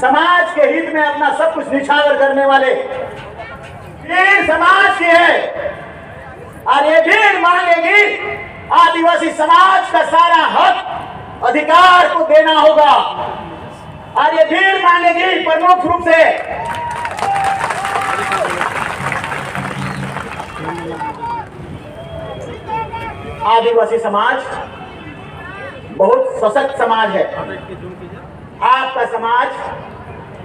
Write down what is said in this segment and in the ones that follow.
समाज के हित में अपना सब कुछ निछावर करने वाले भीड़ समाज की है। और ये भीड़ मांगेगी आदिवासी समाज का सारा हक अधिकार को देना होगा। और ये भीड़ मांगेगी प्रमुख रूप से आदिवासी समाज बहुत सशक्त समाज है। आपका समाज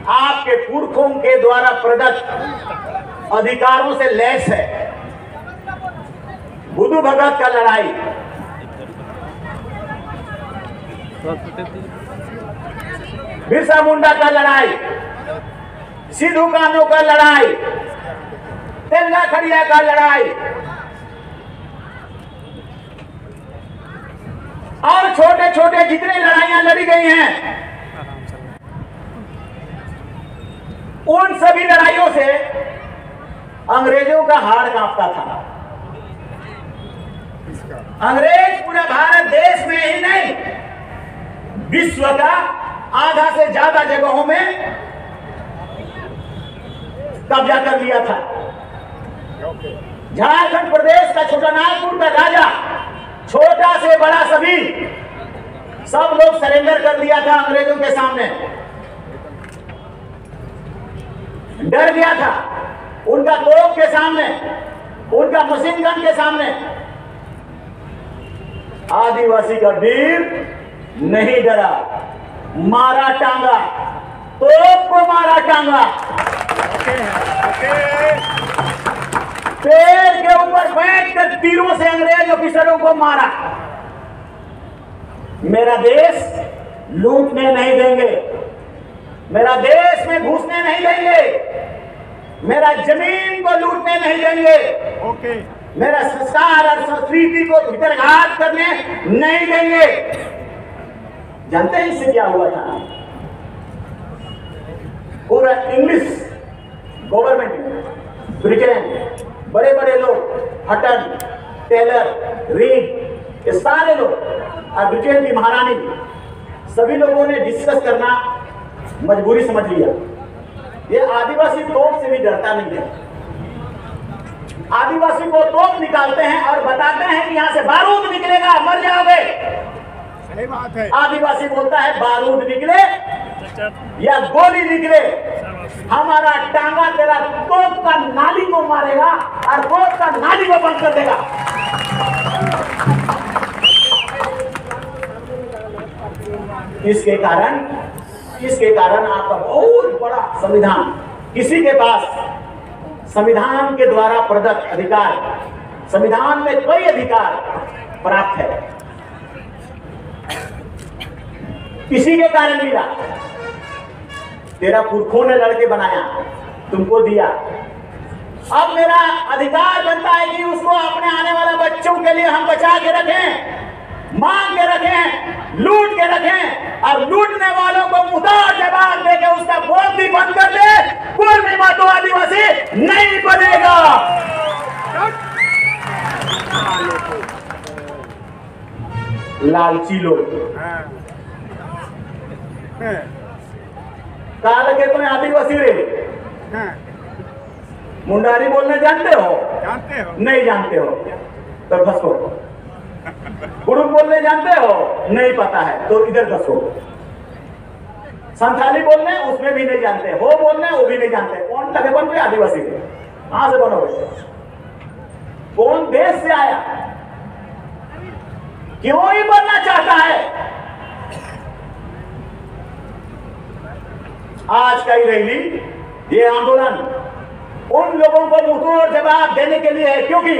आपके पुरखों के द्वारा प्रदत्त अधिकारों से लैस है। बुद्धू भगत का लड़ाई, बिरसा मुंडा का लड़ाई, सिद्धू कान्हू का लड़ाई, तेलगा खड़िया का लड़ाई और छोटे छोटे जितने लड़ाइयां लड़ी गई हैं, उन सभी लड़ाइयों से अंग्रेजों का हाड़ कांपता था। अंग्रेज पूरा भारत देश में ही नहीं, विश्व का आधा से ज्यादा जगहों में कब्जा कर लिया था। झारखंड प्रदेश का छोटानागपुर का राजा, छोटा से बड़ा सभी सब लोग सरेंडर कर दिया था अंग्रेजों के सामने। डर गया था उनका तोप के सामने, उनका मशीन गन के सामने। आदिवासी का वीर नहीं डरा, मारा टांगा, तोप को मारा टांगा, पेड़ के ऊपर बैठकर तीरों से अंग्रेज ऑफिसरों को मारा। मेरा देश लूटने नहीं देंगे, मेरा देश में घुसने नहीं देंगे, मेरा जमीन को लूटने नहीं देंगे, मेरा संस्कार और संस्कृति को भितरघात करने नहीं देंगे। जानते हैं इससे क्या हुआ था? पूरा इंग्लिश गवर्नमेंट, ब्रिटेन, बड़े बड़े लोग, हटन, टेलर, रीड, ये सारे लोग और ब्रिटेन की महारानी, सभी लोगों ने डिस्कस करना मजबूरी समझ लिया। ये आदिवासी तोप से भी डरता नहीं है। आदिवासी को तोप निकालते हैं और बताते हैं कि यहाँ से बारूद निकलेगा, मर जाओगे। सही बात है। आदिवासी बोलता है बारूद निकले या गोली निकले, हमारा टांगा तेरा तोप का नाली को मारेगा और तोप का नाली को बंद कर देगा। इसके कारण आपका बहुत बड़ा संविधान, किसी के पास संविधान के द्वारा प्रदत्त अधिकार, संविधान में कई अधिकार प्राप्त है, किसी के कारण मिला। तेरा पुरखों ने लड़के बनाया, तुमको दिया। अब मेरा अधिकार बनता है कि उसको अपने आने वाले बच्चों के लिए हम बचा के रखें, मांग के रखें, लूट के रखें और लूटने वालों को मुदार जवाब देके उसका बोल भी बंद कर दे। कोई भी मातो आदिवासी नहीं बनेगा। लालची लोग कहा लगे तुम्हें आदिवासी रे, मुंडारी बोलने जानते हो? नहीं जानते हो तो फंसो। गुरु बोलने जानते हो? नहीं पता है तो इधर फंसो। संथाली बोलने उसमें भी नहीं जानते, हो बोलने वो भी नहीं जानते। कौन लगे बन गए आदिवासी के? कहां से बनोगे? कौन देश से आया? क्यों ही बनना चाहता है? आज का ही रैली, ये आंदोलन उन लोगों को मुंहतोड़ जवाब देने के लिए है, क्योंकि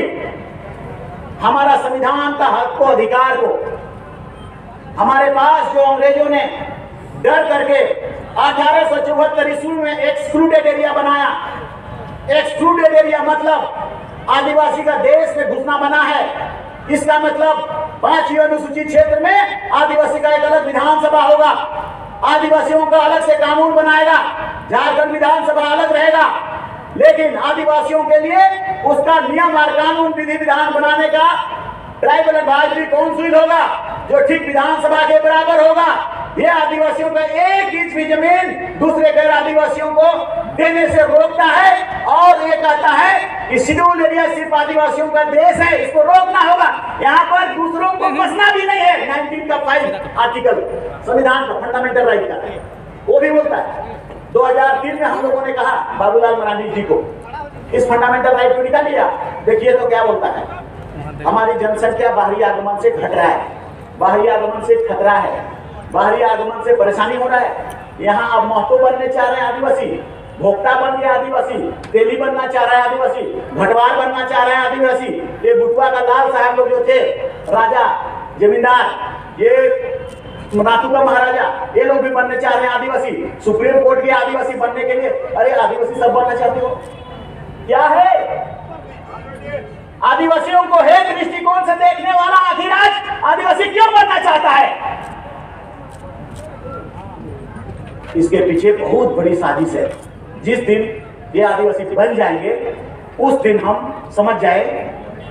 हमारा संविधान का हक को, अधिकार को हमारे पास जो अंग्रेजों ने डर करके 1874 ईस्वी में एक्सक्लूडेड एरिया बनाया। एक्सक्लूडेड एरिया मतलब आदिवासी का देश में घुसना मना है। इसका मतलब 5वीं अनुसूचित क्षेत्र में आदिवासी का एक अलग विधानसभा होगा, आदिवासियों का अलग से कानून बनाएगा, झारखंड विधानसभा अलग रहेगा, लेकिन आदिवासियों के लिए उसका नियम और कानून, विधि विधान बनाने का ट्राइबल एडवाइजरी काउंसिल होगा जो ठीक विधानसभा के बराबर होगा। ये आदिवासियों का एक इंच भी जमीन दूसरे गैर आदिवासियों को देने से रोकता है और ये कहता है कि शेड्यूल एरिया सिर्फ आदिवासियों का देश है, इसको रोकना होगा। यहाँ पर दूसरों को बसना भी नहीं है। 19 का 5 आर्टिकल संविधान का फंडामेंटल राइट का वो भी बोलता है। 2003 में हम लोगों ने कहा बाबूलाल मरांडी जी को इस फंडामेंटल राइट को निकाल लिया। देखिए तो क्या बोलता है, हमारी जनसंख्या बाहरी आगमन से घट रहा है, बाहरी आगमन से खतरा है, बाहरी आगमन से परेशानी हो रहा है। यहाँ अब महतो बनने चाह रहे हैं आदिवासी, भोक्ता बन गया आदिवासी, तेली बनना चाह रहा है आदिवासी, भटवार बनना चाह रहे हैं आदिवासी। ये बुटवा का लाल साहब लोग जो थे, राजा जमींदार, ये नाथू का महाराजा, ये लोग भी बनने चाह रहे हैं आदिवासी। सुप्रीम कोर्ट के आदिवासी बनने के लिए, अरे आदिवासी सब बनना चाहते हो क्या है? आदिवासियों को एक दृष्टिकोण से देखने वाला अधिराज आदिवासी क्यों बनना चाहता है? इसके पीछे बहुत बड़ी साजिश है। जिस दिन ये आदिवासी बन जाएंगे उस दिन हम समझ जाए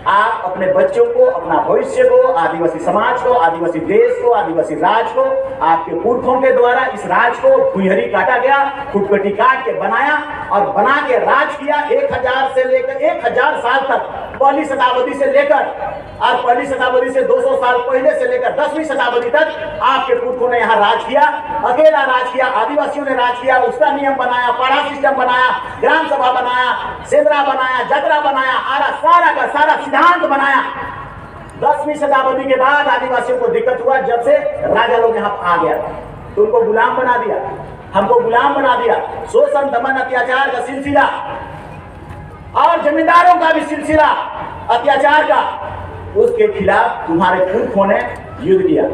आप अपने बच्चों को, अपना भविष्य को, आदिवासी समाज को, आदिवासी देश को, आदिवासी राज को, आपके पुरखों के द्वारा इस राज को भुइहरी काटा गया, खुटपटी काट के बनाया और बना के राज किया। 1000 से लेकर 1000 साल तक, पहली शताब्दी से लेकर और पहली शताब्दी से 200 साल पहले से लेकर 10वीं शताब्दी तक आपके पुरखों ने यहाँ राज किया, अकेला राज किया, आदिवासियों ने राज किया। उसका नियम बनाया, पाड़ा सिस्टम बनाया, ग्राम सभा बनाया, सेंद्रा बनाया, जतरा बनाया, आरा सारा का सारा सिद्धांत बनाया। 10वीं शताब्दी के बाद आदिवासियों को दिक्कत हुआ जब से राजा लोग यहाँ आ गया तो उनको गुलाम बना दिया, हमको गुलाम बना दिया। शोषण, दमन, अत्याचार का सिलसिला और जमींदारों का भी सिलसिला अत्याचार का, उसके खिलाफ तुम्हारे पुरखों ने युद्ध किया,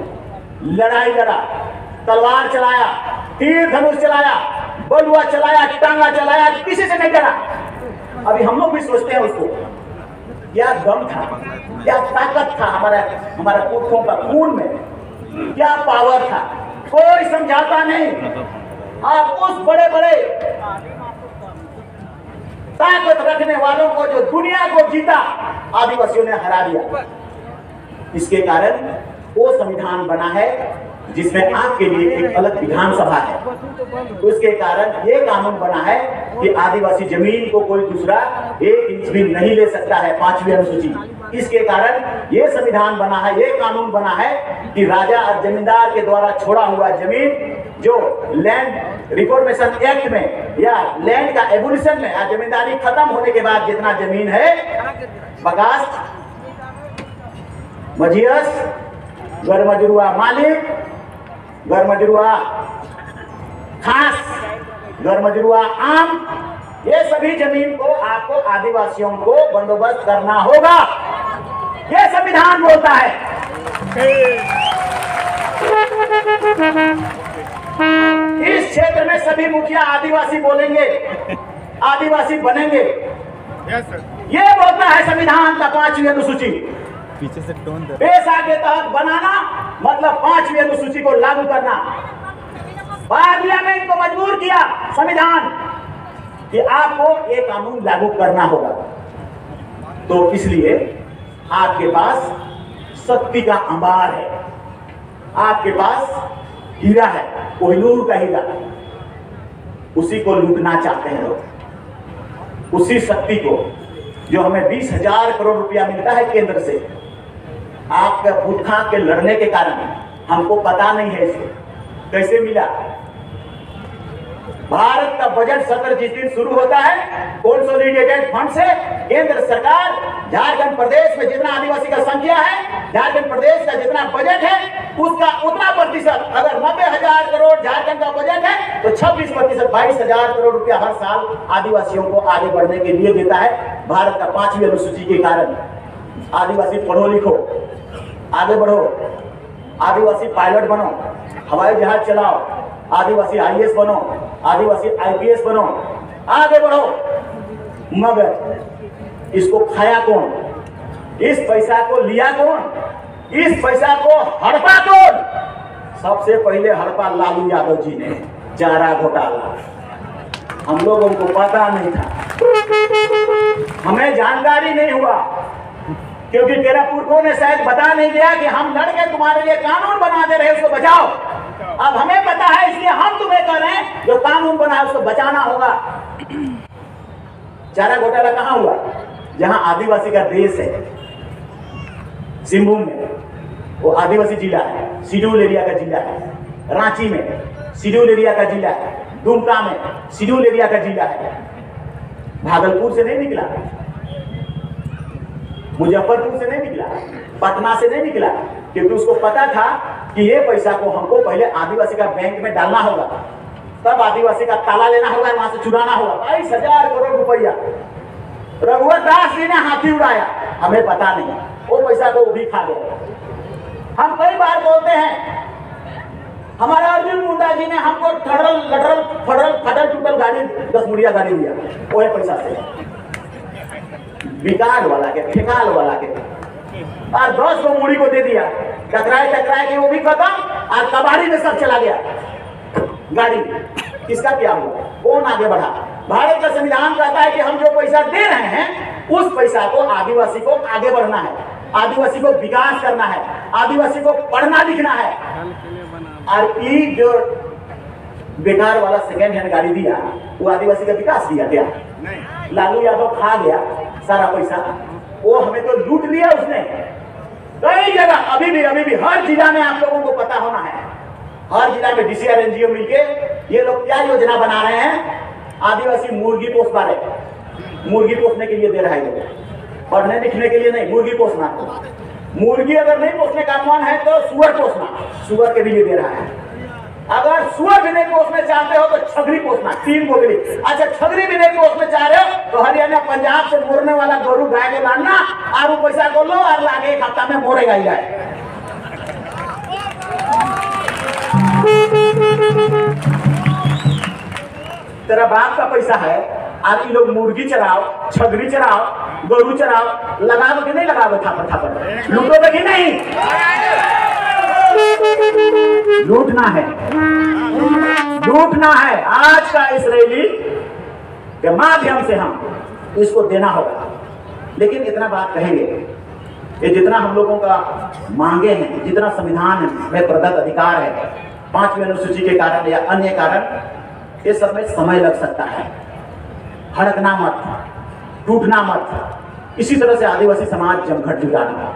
लड़ाई लड़ा, तलवार चलाया, तीर धनुष चलाया, बलुआ चलाया, टांगा चलाया, किसी से नहीं डरा। अभी हम लोग भी सोचते हैं उसको क्या दम था, क्या ताकत था हमारा पुरखों का खून में, क्या पावर था, कोई समझाता नहीं। आप उस बड़े बड़े ताकत रखने वालों को जो दुनिया को जीता आदिवासियों ने हरा दिया। इसके कारण वो संविधान बना है जिसमें आपके लिए एक अलग विधानसभा है। उसके कारण ये कानून बना है कि आदिवासी जमीन को कोई दूसरा 1 इंच भी नहीं ले सकता है, 5वीं अनुसूची। इसके कारण ये संविधान बना है, ये कानून बना है कि राजा और जमींदार के द्वारा छोड़ा हुआ जमीन जो लैंड रिफॉर्मेशन एक्ट में या लैंड का एबोलिशन में या जमींदारी खत्म होने के बाद जितना जमीन है, बगास, मजियस, गरमजरुआ मालिक, गरमजरुआ खास, गरमजरुआ आम, ये सभी जमीन को आपको आदिवासियों को बंदोबस्त करना होगा। ये संविधान बोलता है। इस क्षेत्र में सभी मुखिया आदिवासी बोलेंगे, आदिवासी बनेंगे। ये बोलता है संविधान का 5वीं अनुसूची। पीछे से टोन दे। पेशा के तहत बनाना मतलब 5वीं अनुसूची को लागू करना। पार्लियामेंट को मजबूर किया संविधान कि आपको ये कानून लागू करना होगा। तो इसलिए आपके पास शक्ति का अंबार है, आपके पास हीरा है, कोहिनूर का हीरा, उसी को लूटना चाहते हैं लोग। उसी शक्ति को जो हमें 20,000 करोड़ रुपया मिलता है केंद्र से, आपके पुरखा के लड़ने के कारण हमको पता नहीं है इसे कैसे मिला। भारत का बजट सत्र जिस दिन शुरू होता है कंसोलिडेटेड फंड से, केंद्र सरकार झारखंड प्रदेश में जितना आदिवासी का संख्या है, झारखंड प्रदेश का जितना बजट है उसका उतना प्रतिशत, अगर 90,000 करोड़ झारखंड का बजट है तो 26% 22,000 करोड़ रुपया हर साल आदिवासियों को आगे बढ़ने के लिए देता है। भारत का 5वीं अनुसूची के कारण आदिवासी पढ़ो लिखो, आगे बढ़ो, आदिवासी पायलट बनो, हवाई जहाज चलाओ, आदिवासी IAS बनो, आदिवासी IPS बनो, आगे बढ़ो। मगर इसको खाया कौन, इस पैसा को लिया कौन, इस पैसा को हड़पा कौन? सबसे पहले हड़पा लालू यादव जी ने, चारा घोटाला। हम लोगों को पता नहीं था, हमें जानकारी नहीं हुआ, क्योंकि तेरा पुरखों ने शायद बता नहीं दिया कि हम लड़के तुम्हारे लिए कानून बना दे रहे, उसको बचाओ। अब हमें पता है, इसलिए हम तुम्हें कह रहे हैं जो कानून बना है उसको बचाना होगा। चारा घोटाला कहां हुआ? जहां आदिवासी का देश है, सिंहभूम में, वो आदिवासी जिला है, शेड्यूल एरिया का जिला है। रांची में शेड्यूल एरिया का जिला है, दुमका में शेड्यूल एरिया का जिला है। भागलपुर से नहीं निकला, मुजफ्फरपुर से नहीं निकला, पटना से नहीं निकला, क्योंकि उसको पता था कि ये पैसा को हमको पहले आदिवासी का बैंक में डालना होगा, तब आदिवासी का ताला लेना होगा, वहां से चुराना होगा। 22,000 करोड़ रुपया रघुवर दास जी ने हाथी उड़ाया, हमें पता नहीं, वो पैसा को वो भी खा गया। हम कई बार बोलते हैं, हमारा अर्जुन मुंडा जी ने हमको ठड़ल लटरल फड़ल फटल टूटल गाड़ी 10 मुड़िया गाड़ी दिया, वो पैसा से बिकाल वाला के, ठेकाल वाला के, और 10 को मुड़ी को दे दिया, टकराए के वो भी खत्म, और कबाड़ी में सब चला गया गाड़ी। किसका क्या हुआ? कौन आगे बढ़ा? भारत का संविधान कहता है कि हम जो पैसा दे रहे हैं उस पैसा को आदिवासी को आगे बढ़ना है, आदिवासी को विकास करना है, आदिवासी को पढ़ना लिखना है। और ये जो बेकार वाला सेकेंड हैंड गाड़ी दिया, वो आदिवासी का विकास किया क्या? लालू यादव खा गया सारा पैसा, वो हमें तो लूट लिया उसने। कई जगह अभी भी हर जिला में आप लोगों को पता होना है, हर जिला में डीसीआर एनजीओ मिलके ये लोग क्या योजना बना रहे हैं? आदिवासी मुर्गी पोस पा रहे, मुर्गी पोसने के लिए दे रहा है लोग, पढ़ने लिखने के लिए नहीं, मुर्गी पोसना। मुर्गी अगर नहीं पोसने का मन है तो सुअर पोसना, सुअर के लिए दे रहा है। अगर सुअर भी नहीं पोसने चाहते हो तो छगरी पोसना, 3 बोगली। अच्छा, छगरी भी नहीं पोसने चाह रहे हो तो हरियाणा पंजाब से मोरने वाला गोरू गाय को लाना, और वो पैसा को लो और लाके 1 हफ्ता में मोरेगा ही गाय। तेरा बाप का पैसा है, आज लोग मुर्गी चराओ, छगरी चराओ, गोरू चराओ, लगाओ कि नहीं लगाओ? थापर लूटोगे कि नहीं? लूटना है, लूटना है। आज का इस रैली के माध्यम से हम इसको देना होगा। लेकिन इतना बात कहेंगे कि जितना हम लोगों का मांगे हैं, जितना संविधान में प्रदत्त अधिकार है, 5वीं अनुसूची के कारण या अन्य कारण, ये सब में समय लग सकता है। हड़कना मत, टूटना मत। इसी तरह से आदिवासी समाज जमघट जुटाना,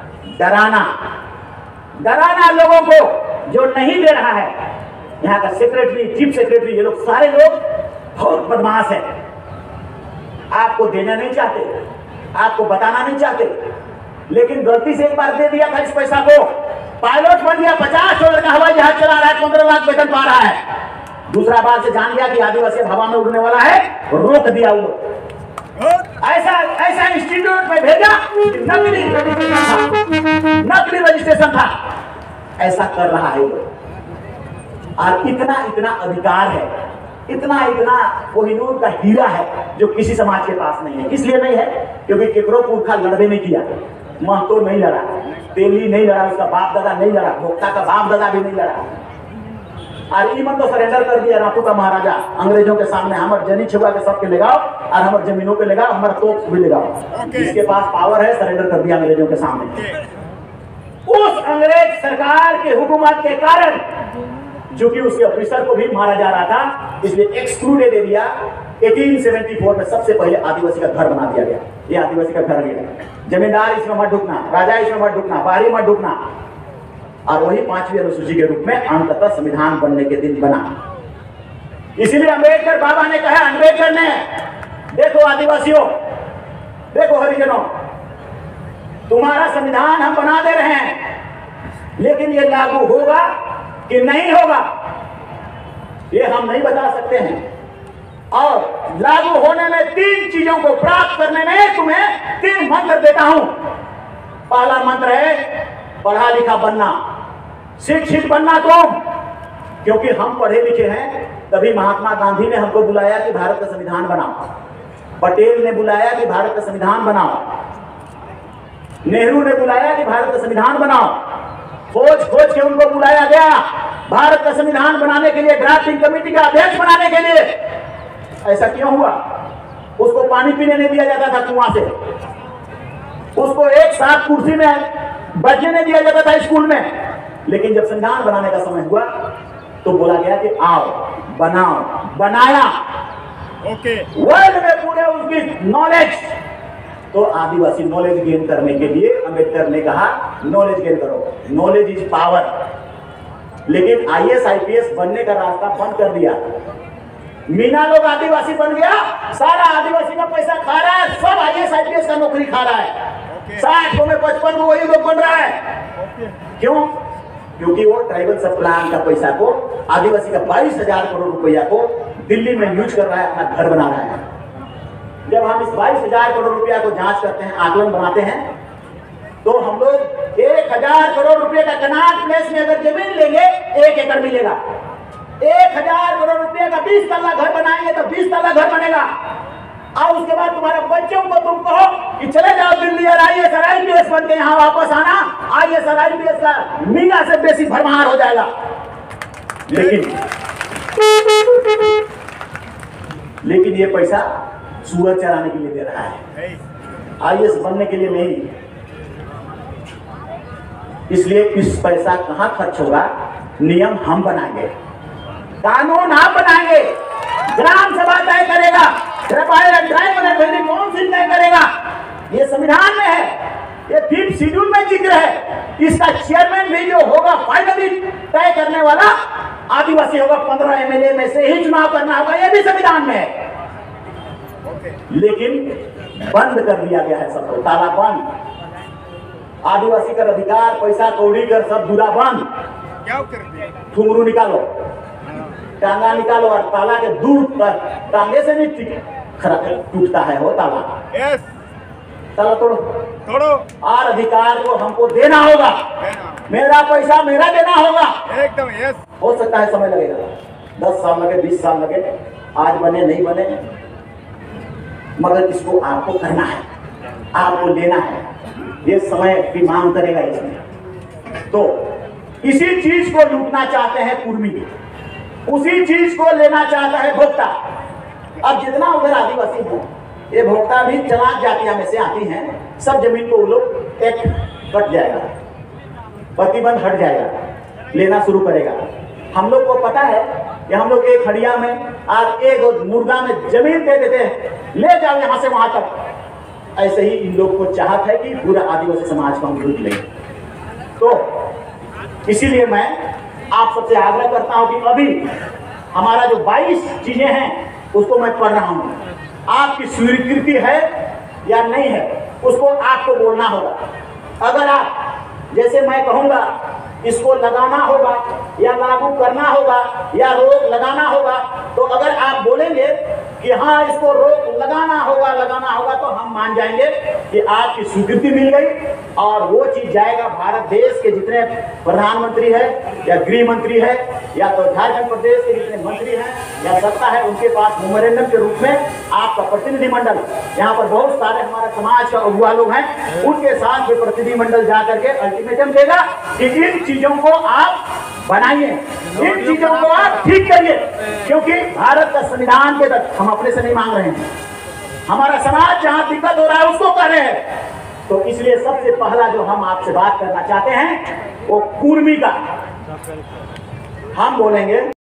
डराना लोगों को जो नहीं दे रहा है। यहाँ का सेक्रेटरी, चीफ सेक्रेटरी, ये लोग सारे लोग बहुत बदमाश हैं। आपको देना नहीं चाहते, आपको बताना नहीं चाहते, लेकिन गलती से एक बार दे दिया था इस पैसा को। पायलट बन गया, 50 डॉलर का हवाई जहाज चला रहा है, 15 लाख वेतन पा रहा है। दूसरा बार से जान गया कि आदिवासी हवा में उड़ने वाला है, रोक दिया वो। ऐसा इंस्टीट्यूट में भेजा, नकली रजिस्ट्रेशन था, ऐसा कर रहा है वो। और इतना अधिकार है, इतना कोहिनूर का हीरा है जो किसी समाज के पास नहीं है। इसलिए नहीं है क्योंकि केकरो पुरखा लड़बे नहीं किया, महतो नहीं लड़ा, तेली नहीं लड़ा, उसका बाप दादा नहीं लड़ा, भोक्ता का बाप दादा भी नहीं लड़ा। और ईमन तो सरेंडर कर दिया रातू का महाराजा अंग्रेजों के सामने। हमारे जनी छुआ के सबके लगाओ और हमारे जमीनों पे लगाओ, हमारा तोप भी लगाओ। जिसके पास पावर है सरेंडर कर दिया अंग्रेजों के सामने। उस अंग्रेज सरकार के हुकूमत के कारण चूंकि उसके ऑफिसर को भी मारा जा रहा था, इसलिए एक्सक्लूडेड एरिया 1874 में सबसे पहले आदिवासी का घर बना दिया गया। ये आदिवासी का घर है, जमींदार इसमें मत ढुकना, राजा इसमें मत ढुकना, बाहरी मत ढुकना। और वही 5वीं अनुसूची के रूप में अंततः संविधान बनने के दिन बना। इसीलिए अंबेडकर बाबा ने कहा, अंबेडकर ने, देखो आदिवासियों, देखो हरिजनों, तुम्हारा संविधान हम बना दे रहे हैं, लेकिन ये लागू होगा कि नहीं होगा ये हम नहीं बता सकते हैं। और लागू होने में 3 चीजों को प्राप्त करने में तुम्हें 3 मंत्र देता हूं। पहला मंत्र है पढ़ा लिखा बनना, शिक्षित बनना तुम, क्योंकि हम पढ़े लिखे हैं। तभी महात्मा गांधी ने हमको बुलाया कि भारत का संविधान बनाओ, पटेल ने बुलाया कि भारत का संविधान बनाओ, नेहरू ने बुलाया कि भारत का संविधान बनाओ, खोज के उनको बुलाया गया भारत का संविधान बनाने के लिए, ड्राफ्टिंग कमेटी का अध्यक्ष बनाने के लिए। ऐसा क्यों हुआ? उसको पानी पीने नहीं दिया जाता था कुआं से, उसको एक साथ कुर्सी में बैठने नहीं दिया जाता था स्कूल में। लेकिन जब संविधान बनाने का समय हुआ तो बोला गया कि आओ बनाओ, बनाया। ओके। वर्ल्ड में पूरे उसकी नॉलेज, तो आदिवासी नॉलेज गेन करने के लिए अंबेडकर ने कहा नॉलेज गेन करो, नॉलेज इज पावर। लेकिन IAS IPS बनने का रास्ता बंद कर दिया। मीना लोग आदिवासी बन गया, सारा आदिवासी का पैसा खा रहा है, सब IAS IPS का नौकरी खा रहा है। 60 को में 55 को वही लोग बन रहा है। क्यों? क्योंकि वो ट्राइबल सब प्लान का पैसा को, आदिवासी का 22,000 करोड़ रुपया को दिल्ली में यूज कर रहा है, अपना घर बना रहा है। जब हम इस 22,000 करोड़ रुपया को जांच करते हैं, आकलन बनाते हैं, तो हम लोग 1,000 करोड़ रुपए का कनाट प्लेस में अगर जमीन लेंगे 1 एकड़ मिलेगा। 1,000 करोड़ रुपए का 20 तल्ला घर बनाएंगे तो 20 तल्ला घर बनेगा। और उसके बाद तुम्हारे बच्चों को तुम कहो कि चले जाओ दिल्ली और IAS और IPS बन के यहाँ वापस आना, IAS और IPS का मीना से बेसी भरमार हो जाएगा। लेकिन ये पैसा सूअर चराने के लिए दे रहा है, IAS बनने के लिए नहीं। इसलिए इस पैसा कहां खर्च होगा? नियम हम बनाएंगे, कानून हम बनाएंगे, ग्राम सभा तय करेगा, ट्राइबल काउंसिल तय करेगा। ये संविधान में है, ये 5th शेड्यूल में जिक्र है। इसका चेयरमैन भी जो होगा फाइनली तय करने वाला आदिवासी होगा। 15 MLA में से ही चुनाव करना होगा, ये भी संविधान में है। लेकिन बंद कर दिया गया है, सब ताला बंद। आदिवासी का अधिकार, पैसा कौड़ी कर सब दूरा बंद। क्या कर दिया? ठुमरू निकालो, टांगा निकालो, और ताला के दूर पर टांगे से नहीं टूटता है वो ताला। यस। ताला तोड़ो, तोड़ो। और अधिकार को हमको देना होगा। मेरा पैसा मेरा देना होगा। एकदम यस। हो सकता है समय लगेगा, 10 साल लगे, 20 साल लगे, आज बने नहीं बने, मगर इसको आपको करना है, आपको लेना है। ये समय की मांग करेगा इसमें। तो इसी चीज को लूटना चाहते हैं कुर्मी, उसी चीज को लेना चाहता है भोक्ता। अब जितना उधर आदिवासी है, ये भोक्ता भी चलाक जातियां में से आती हैं, सब जमीन को वो लोग एक कट जाएगा, प्रतिबंध हट जाएगा, लेना शुरू करेगा। हम लोग को पता है कि हम लोग एक हड़िया में आज एक मुर्गा में जमीन दे देते हैं, ले जाओ यहां से वहां तक। ऐसे ही इन लोग को चाहत है कि पूरा आदिवासी समाज को हम लूट लें। तो इसीलिए मैं आप सबसे आग्रह करता हूं कि अभी हमारा जो 22 चीजें हैं उसको मैं पढ़ रहा हूं, आपकी स्वीकृति है या नहीं है उसको आपको बोलना होगा। अगर आप जैसे मैं कहूंगा इसको लगाना होगा या लागू करना होगा या रोक लगाना होगा, तो अगर आप बोलेंगे कि हाँ इसको रोक लगाना होगा तो हम मान जाएंगे कि आपकी स्वीकृति मिल गई और वो चीज जाएगा भारत देश के जितने प्रधानमंत्री है या गृह मंत्री है या तो झारखंड प्रदेश के जितने मंत्री हैं या सत्ता है उनके पास मेमोरेंडम के रूप में आपका प्रतिनिधिमंडल, यहाँ पर बहुत सारे हमारे समाज का अगुवा लोग हैं, उनके साथ भी प्रतिनिधिमंडल जाकर के अल्टीमेटम देगा कि इन चीजों को आप बनाइए, इन चीजों को आप ठीक करिए। क्योंकि भारत का संविधान के तक हम अपने से नहीं मांग रहे हैं, हमारा समाज जहां दिक्कत हो रहा है उसको कर रहे हैं। तो इसलिए सबसे पहला जो हम आपसे बात करना चाहते हैं वो कुर्मी का। हम बोलेंगे